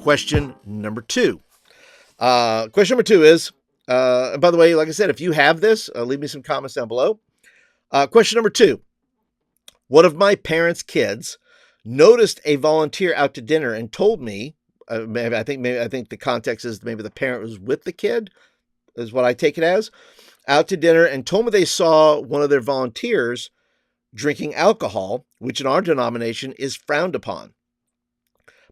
question number two. Question number two is, by the way, like I said, if you have this, leave me some comments down below. Question number two. One of my parents' kids noticed a volunteer out to dinner and told me, I think the context is maybe the parent was with the kid, is what I take it as, out to dinner and told me they saw one of their volunteers drinking alcohol, which in our denomination is frowned upon.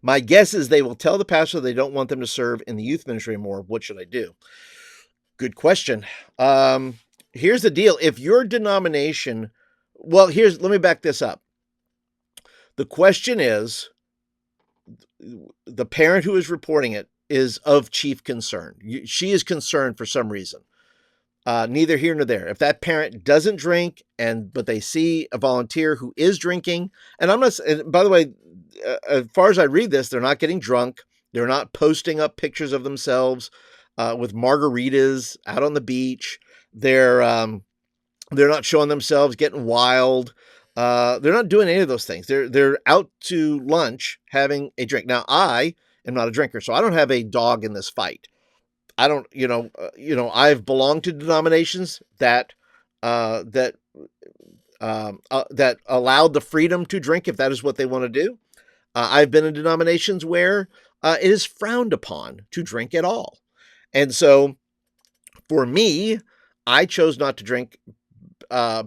My guess is they will tell the pastor they don't want them to serve in the youth ministry anymore. What should I do? Good question. Here's the deal. If your denomination, let me back this up. The question is, the parent who is reporting it is of chief concern. She is concerned for some reason. Neither here nor there. If that parent doesn't drink but they see a volunteer who is drinking, and by the way, as far as I read this, they're not getting drunk. They're not posting up pictures of themselves with margaritas out on the beach. They're not showing themselves getting wild. They're not doing any of those things. They're out to lunch having a drink. Now, I am not a drinker, so I don't have a dog in this fight. I don't, I've belonged to denominations that allowed the freedom to drink if that is what they want to do. I've been in denominations where it is frowned upon to drink at all. And so for me, I chose not to drink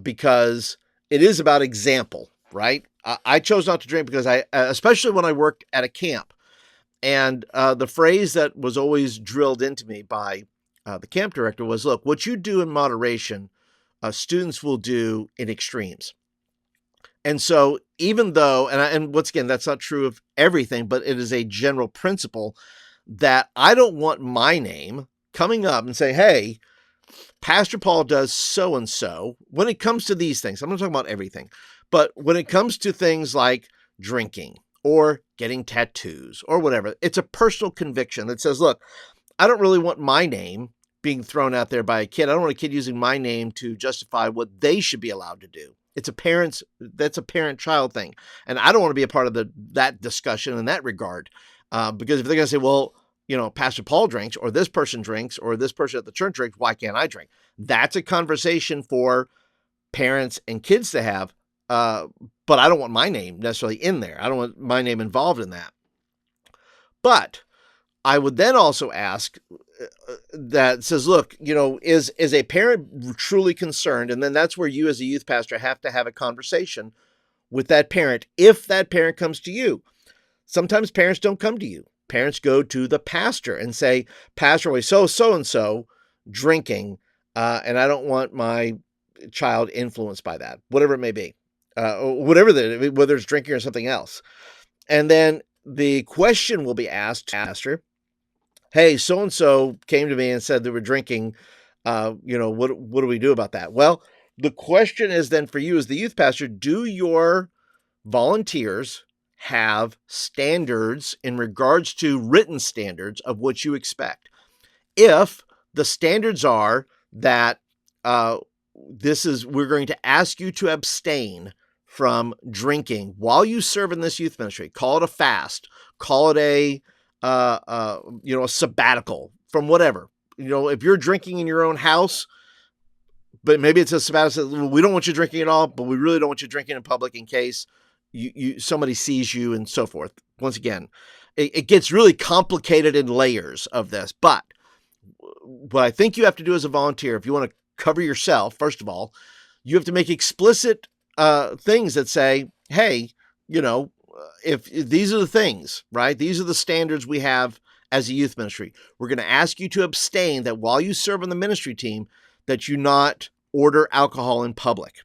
because it is about example, right? I chose not to drink because especially when I worked at a camp. And the phrase that was always drilled into me by the camp director was, look, what you do in moderation, students will do in extremes. And so even though, and once again, that's not true of everything, but it is a general principle that I don't want my name coming up and say, hey, Pastor Paul does so-and-so when it comes to these things. I'm not talking about everything, but when it comes to things like drinking or getting tattoos or whatever, it's a personal conviction that says, look, I don't really want my name being thrown out there by a kid. I don't want a kid using my name to justify what they should be allowed to do. That's a parent-child thing. And I don't want to be a part of that discussion in that regard. Because if they're going to say, well, Pastor Paul drinks, or this person drinks, or this person at the church drinks, why can't I drink? That's a conversation for parents and kids to have. But I don't want my name necessarily in there. I don't want my name involved in that. But I would then also ask that says, look, is a parent truly concerned? And then that's where you as a youth pastor have to have a conversation with that parent. If that parent comes to you, sometimes parents don't come to you. Parents go to the pastor and say, Pastor, we so-and-so drinking, and I don't want my child influenced by that, whatever it may be, whether it's drinking or something else. And then the question will be asked, Pastor, hey, so-and-so came to me and said they were drinking, what do we do about that? Well, the question is then for you as the youth pastor, do your volunteers have standards in regards to written standards of what you expect? If the standards are that we're going to ask you to abstain from drinking while you serve in this youth ministry, call it a fast, call it a sabbatical from whatever, if you're drinking in your own house, but maybe it's a sabbatical, we don't want you drinking at all, but we really don't want you drinking in public in case somebody sees you and so forth. Once again, it gets really complicated in layers of this, but what I think you have to do as a volunteer, if you want to cover yourself, first of all, you have to make explicit things that say, hey, if these are the things, right? These are the standards we have as a youth ministry. We're going to ask you to abstain, that while you serve on the ministry team, that you not order alcohol in public.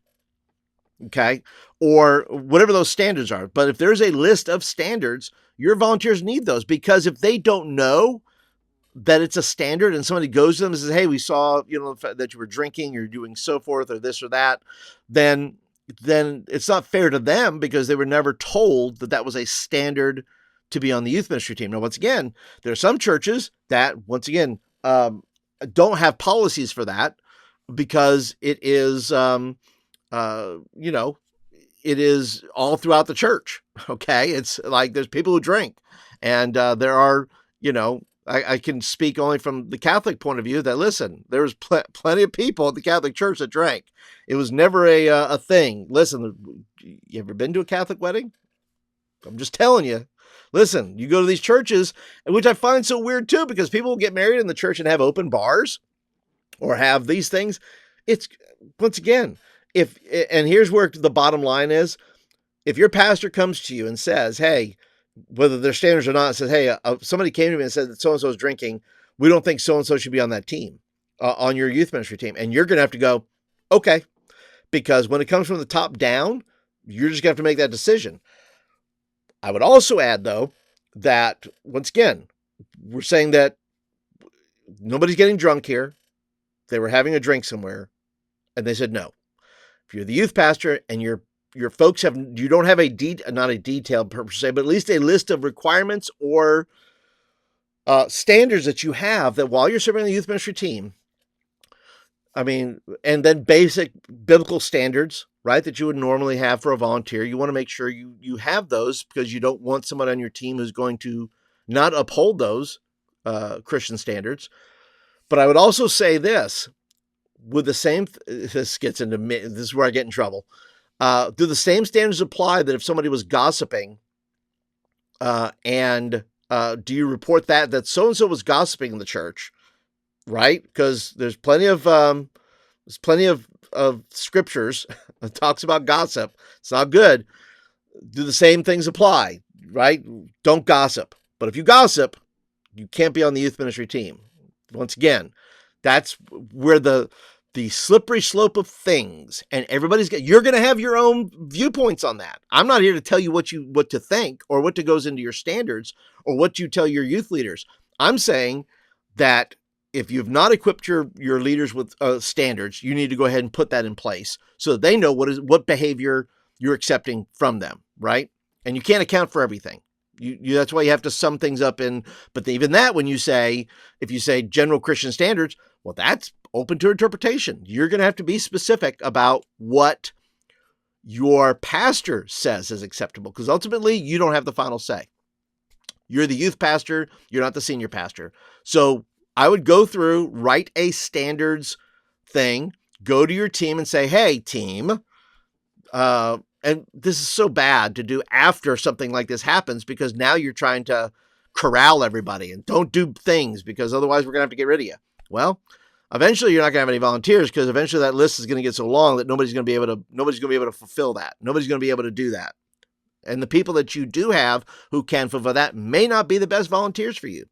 Okay. Or whatever those standards are. But if there's a list of standards, your volunteers need those, because if they don't know that it's a standard and somebody goes to them and says, hey, we saw, that you were drinking, you're doing so forth, or this or that, then it's not fair to them, because they were never told that was a standard to be on the youth ministry team. Now, once again, there are some churches that, don't have policies for that, because it is, it is all throughout the church. Okay. It's like, there's people who drink, And there are, I can speak only from the Catholic point of view that, listen, there was plenty of people at the Catholic Church that drank. It was never a thing. Listen, you ever been to a Catholic wedding? I'm just telling you. Listen, you go to these churches, which I find so weird too, because people will get married in the church and have open bars or have these things. It's, once again, and here's where the bottom line is. If your pastor comes to you and says, hey, whether they're standards or not, says, hey, somebody came to me and said that so-and-so is drinking. We don't think so-and-so should be on that team, on your youth ministry team. And you're going to have to go, okay, because when it comes from the top down, you're just going to have to make that decision. I would also add, though, that once again, we're saying that nobody's getting drunk here. They were having a drink somewhere, and they said no. If you're the youth pastor and your folks you don't have not a detailed per se, but at least a list of requirements or standards that you have that while you're serving the youth ministry team, and then basic biblical standards, right, that you would normally have for a volunteer. You want to make sure you have those because you don't want someone on your team who's going to not uphold those Christian standards. But I would also say this, with the same, this is where I get in trouble. Do the same standards apply that if somebody was gossiping and do you report that so-and-so was gossiping in the church, right? Because there's plenty of scriptures that talks about gossip. It's not good. Do the same things apply, right? Don't gossip. But if you gossip, you can't be on the youth ministry team. Once again, that's where the slippery slope of things, and you're going to have your own viewpoints on that. I'm not here to tell you what to think or what goes into your standards or what you tell your youth leaders. I'm saying that if you've not equipped your leaders with standards, you need to go ahead and put that in place so that they know what behavior you're accepting from them, right? And you can't account for everything. That's why you have to sum things up but even that, if you say general Christian standards, well, that's open to interpretation. You're going to have to be specific about what your pastor says is acceptable, because ultimately you don't have the final say. You're the youth pastor. You're not the senior pastor. So I would go through, write a standards thing, go to your team and say, hey, team, and this is so bad to do after something like this happens, because now you're trying to corral everybody and don't do things because otherwise we're going to have to get rid of you. Well, eventually you're not going to have any volunteers because eventually that list is going to get so long that nobody's going to be able to fulfill that. Nobody's going to be able to do that. And the people that you do have who can fulfill that may not be the best volunteers for you.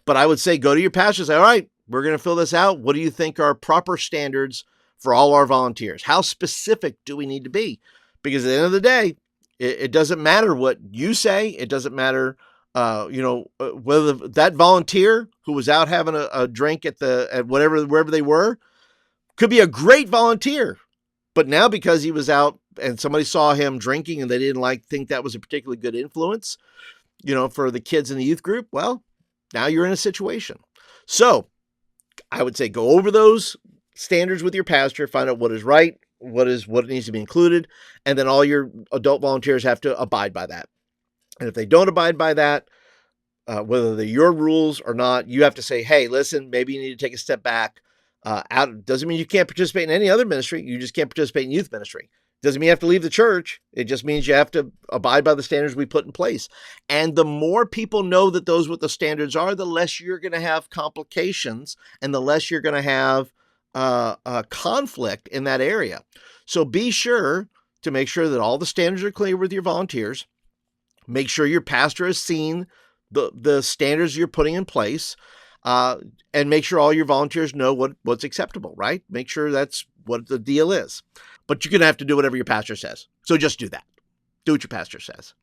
But I would say go to your pastor and say, all right, we're going to fill this out. What do you think are proper standards for all our volunteers? How specific do we need to be? Because at the end of the day, it doesn't matter what you say. It doesn't matter, whether that volunteer who was out having a drink at wherever they were could be a great volunteer. But now because he was out and somebody saw him drinking and they didn't think that was a particularly good influence, for the kids in the youth group, well, now you're in a situation. So I would say go over those standards with your pastor, find out what is right, what needs to be included, and then all your adult volunteers have to abide by that. And if they don't abide by that, whether they're your rules or not, you have to say, hey, listen, maybe you need to take a step back. Doesn't mean you can't participate in any other ministry. You just can't participate in youth ministry. Doesn't mean you have to leave the church. It just means you have to abide by the standards we put in place. And the more people know that those what the standards are, the less you're going to have complications and the less you're going to have conflict in that area. So be sure to make sure that all the standards are clear with your volunteers. Make sure your pastor has seen the standards you're putting in place, and make sure all your volunteers know what's acceptable, right? Make sure that's what the deal is. But you're going to have to do whatever your pastor says. So just do that. Do what your pastor says.